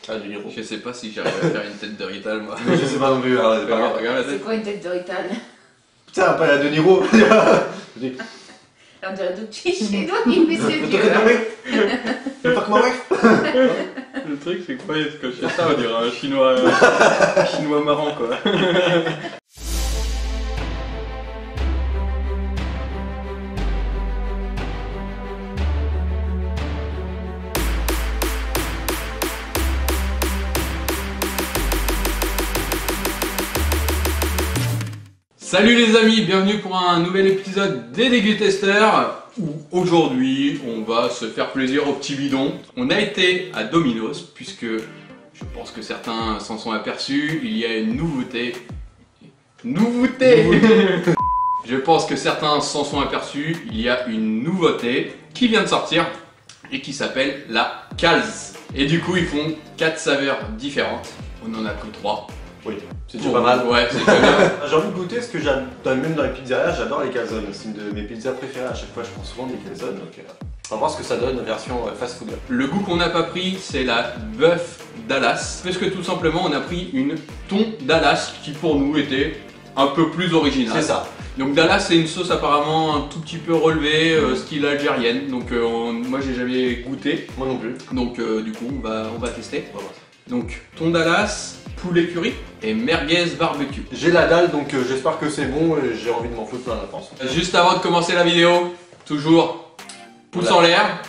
Ah, De Niro. Je sais pas si j'arrive à faire une tête de Rital moi. Je sais pas non plus. Regarde la C'est tête. quoi une tête de Rital? Putain, pas la De Niro. On dirait d'autres chichis, doit y met ses T'as yeux. pas que ma meuf. Le truc c'est que quand je fais ça on dirait un chinois, chinois marrant quoi. Salut les amis, bienvenue pour un nouvel épisode des Dégustesteurs où aujourd'hui on va se faire plaisir au petit bidon. On a été à Domino's puisque je pense que certains s'en sont aperçus, il y a une nouveauté. Je pense que certains s'en sont aperçus, il y a une nouveauté qui vient de sortir et qui s'appelle la Calz. Et du coup ils font 4 saveurs différentes, on en a pris 3. Oui, c'est déjà pas mal. Ouais, c'est déjà bien. J'ai envie de goûter ce que j'adore, même dans les pizzerias, j'adore les calzones. C'est une de mes pizzas préférées. À chaque fois, je prends souvent des calzones. Donc, on va voir ce que ça donne en version fast food. Le goût qu'on n'a pas pris, c'est la bœuf Dallas. Parce que tout simplement, on a pris une thon Dallas qui pour nous était un peu plus originale. C'est ça. Donc Dallas, c'est une sauce apparemment un tout petit peu relevée, style algérienne. Donc moi, j'ai jamais goûté. Moi non plus. Donc du coup, on va tester. On va voir ça. Donc thon Dallas, poulet curry et merguez barbecue. J'ai la dalle, donc j'espère que c'est bon et j'ai envie de m'en foutre plein la France. Juste avant de commencer la vidéo, toujours pouce en l'air,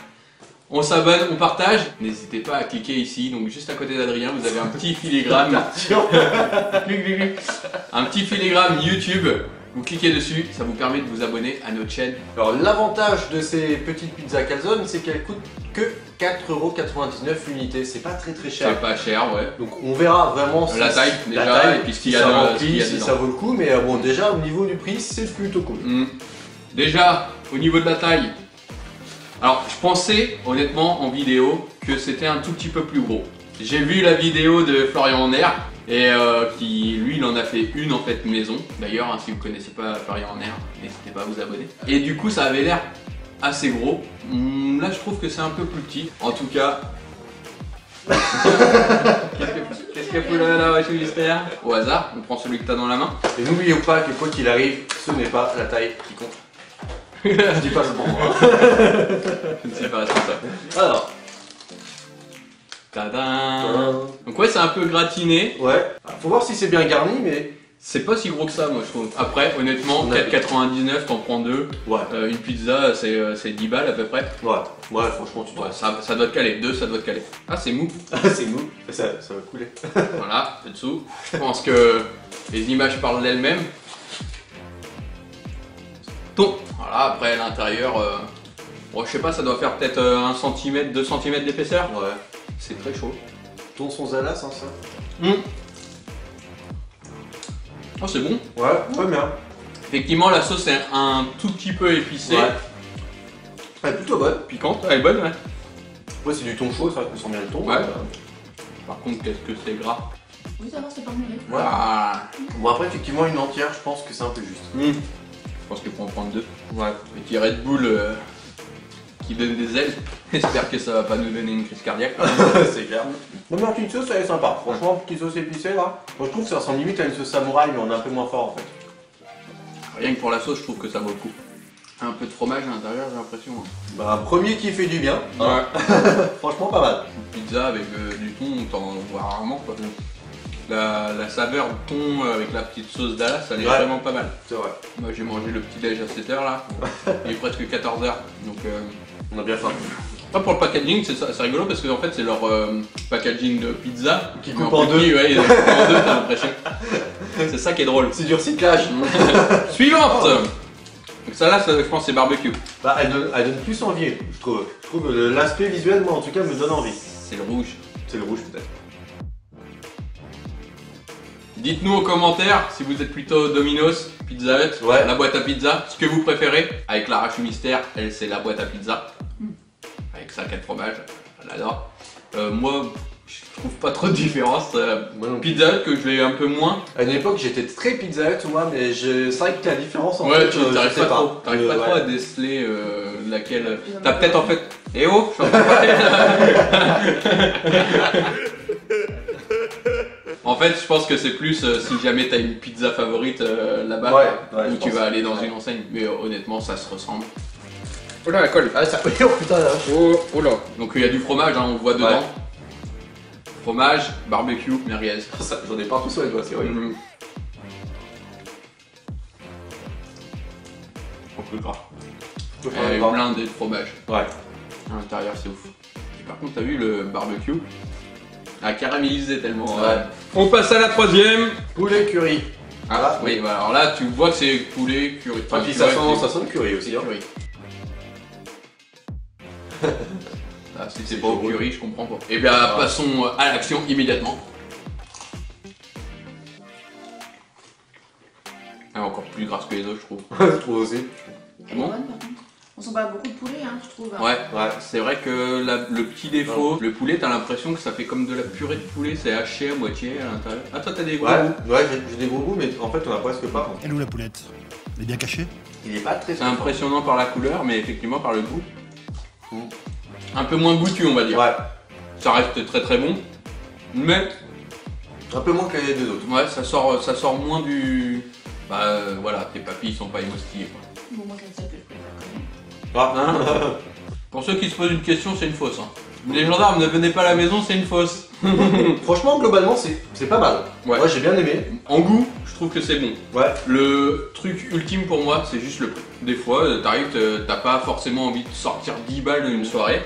on s'abonne, on partage. N'hésitez pas à cliquer ici, donc juste à côté d'Adrien, vous avez un petit filigrane. Un petit filigrane YouTube. Vous cliquez dessus, ça vous permet de vous abonner à notre chaîne. Alors l'avantage de ces petites pizzas calzones, c'est qu'elles coûtent que 4,99€ l'unité. C'est pas très cher. C'est pas cher, ouais. Donc on verra vraiment La taille déjà, la taille, et puis ce si qu'il y a ça dedans, remplit, si ça vaut le coup. Mais bon, déjà au niveau du prix, c'est plutôt cool. Déjà, au niveau de la taille, alors je pensais honnêtement en vidéo que c'était un tout petit peu plus gros. J'ai vu la vidéo de Florian Honner et qui lui il en a fait une en fait maison. D'ailleurs hein, si vous connaissez pas Florian Honner, n'hésitez pas à vous abonner. Et du coup ça avait l'air assez gros. Là je trouve que c'est un peu plus petit. En tout cas. Qu'est-ce qu'il faut là wesh mystère? Au hasard, on prend celui que t'as dans la main. Et n'oubliez pas que quoi qu'il arrive, ce n'est pas la taille qui compte. Je dis pas ça pour moi. Je ne sais pas responsable. Alors. Tadam. Donc ouais c'est un peu gratiné. Ouais. Faut voir si c'est bien garni, mais. C'est pas si gros que ça moi je trouve. Après honnêtement 4,99 t'en prends deux. Ouais. Une pizza c'est 10 balles à peu près. Ouais. Ouais, franchement tu dois. Ouais, ça doit te caler. Deux ça doit te caler. Ah c'est mou. C'est mou. Ça va couler. Voilà, c'est dessous. Je pense que les images parlent d'elles-mêmes. Thon. Voilà après l'intérieur. Bon je sais pas ça doit faire peut-être 1 cm, 2 cm d'épaisseur. Ouais. C'est très chaud. Ton son Zalas, hein, ça. Oh c'est bon. Ouais, très bien. Effectivement la sauce est un tout petit peu épicée. Ouais. Elle est plutôt bonne. Piquante, elle est bonne ouais. Ouais, c'est du thon chaud, c'est vrai qu'on sent bien le thon. Ouais. Par contre qu'est-ce que c'est gras. Oui, ça va, c'est pas mauvais. Ouais. Ah. Bon, après, effectivement, une entière, je pense que c'est un peu juste. Je pense qu'il faut en prendre deux. Ouais. Petit Red Bull qui donne des ailes. J'espère que ça va pas nous donner une crise cardiaque. C'est clair. Non, mais en petite sauce, elle est sympa. Franchement, petite sauce épicée là. Moi, je trouve que ça ressemble limite à une sauce samouraï, mais on est un peu moins fort en fait. Rien que pour la sauce, je trouve que ça vaut le coup. Un peu de fromage à l'intérieur, j'ai l'impression. Bah, premier qui fait du bien. Ouais. Franchement, pas mal. Une pizza avec du thon, on t'en voit rarement quoi. La saveur du thon avec la petite sauce Dallas, elle est vraiment pas mal. C'est vrai. Moi j'ai mangé le petit déj à 7h là. Il est presque 14h. Donc On a bien faim. pour le packaging, c'est rigolo parce que en fait c'est leur packaging de pizza Qui mais coupe en deux. petit, ouais, ils coupent en deux, t'as l'impression. C'est ça qui est drôle. C'est du recyclage. Suivante. Donc ça là, je pense c'est barbecue. Bah, elle donne plus envie, je trouve. Je trouve que l'aspect visuel, moi en tout cas, me donne envie. C'est le rouge. C'est le rouge peut-être. Dites-nous en commentaire si vous êtes plutôt Domino's, Pizza Hut, Ouais. la boîte à pizza, ce que vous préférez. Avec Lara Mystère, elle c'est la boîte à pizza. Avec ça 4 fromages, elle adore. Moi, je trouve pas trop de différence. Moi non plus. Pizza Hut que je vais un peu moins. À une époque, j'étais très Pizza Hut, moi, mais c'est vrai que la différence en Ouais, fait, tu je t'arrives sais pas trop, t'arrives pas trop ouais. à déceler laquelle. T'as peut-être en fait. Eh oh, je suis en train de parler. fait, je pense que c'est plus si jamais t'as une pizza favorite là-bas, Ouais, où je tu pense. vas aller dans une enseigne. Mais honnêtement, ça se ressemble. Oh là, la colle. Ah, ça. Oh putain, là. Oh là. Donc il y a du fromage, hein, on le voit dedans. Ouais. Fromage, barbecue, merguez. J'en ai partout sur les doigts, c'est horrible. Mmh. Un peu gras. Et blindé de fromage. Ouais. À l'intérieur, c'est ouf. Et par contre, t'as vu le barbecue a caramélisé tellement. Ouais. On passe à la troisième. Poulet curry. Ah oui, bah, alors là, tu vois que c'est poulet, curry. Et puis ça sent le curry aussi. Hein. Curry. Ah, si c'est C'est pas au chaud. curry, je comprends pas. Et bien, passons à l'action immédiatement. Elle est encore plus grasse que les autres, je trouve. Je trouve aussi. Elle est Bon. bonne par contre. On sent pas beaucoup de poulet, hein, je trouve. Ouais, Ouais. c'est vrai que le petit défaut, le poulet, t'as l'impression que ça fait comme de la purée de poulet, c'est haché à moitié à l'intérieur. Ah, toi, t'as des gros goûts. Ouais, j'ai des gros goûts, mais en fait, on a presque pas. Elle est où la poulette? Elle est bien cachée? Il est pas très. C'est impressionnant par la couleur, mais effectivement par le goût. Mm. Un peu moins goûtu, on va dire. Ouais. Ça reste très très bon, mais Un peu moins que les deux autres. ouais, ça sort moins du. Bah voilà, tes papilles sont pas émoustillées quoi. Bon, moi, c'est ça que je préfère quand même. Ah. Pour ceux qui se posent une question, c'est une fausse. Hein. Les gendarmes, ne venez pas à la maison, c'est une fausse. Franchement, globalement, c'est pas mal. Ouais. Moi, j'ai bien aimé. En goût, je trouve que c'est bon. Ouais. Le truc ultime pour moi, c'est juste le prix. Des fois, t'arrives, t'as pas forcément envie de sortir 10 balles d'une soirée.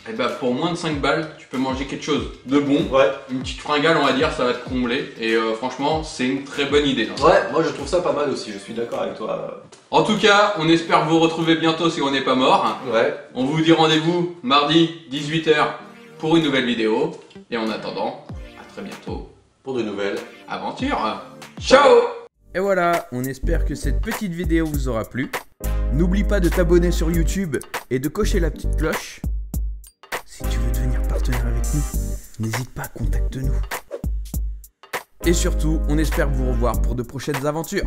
Et bah pour moins de 5 balles, tu peux manger quelque chose de bon. Ouais. Une petite fringale, on va dire, ça va te combler. Et franchement, c'est une très bonne idée. Hein. Ouais, moi je trouve ça pas mal aussi, je suis d'accord avec toi. En tout cas, on espère vous retrouver bientôt si on n'est pas mort. Ouais. On vous dit rendez-vous mardi 18h pour une nouvelle vidéo. Et en attendant, à très bientôt. Pour de nouvelles Aventure. Ciao. Et voilà, on espère que cette petite vidéo vous aura plu. N'oublie pas de t'abonner sur YouTube et de cocher la petite cloche. Si tu veux devenir partenaire avec nous, n'hésite pas, contacte-nous. Et surtout, on espère vous revoir pour de prochaines aventures.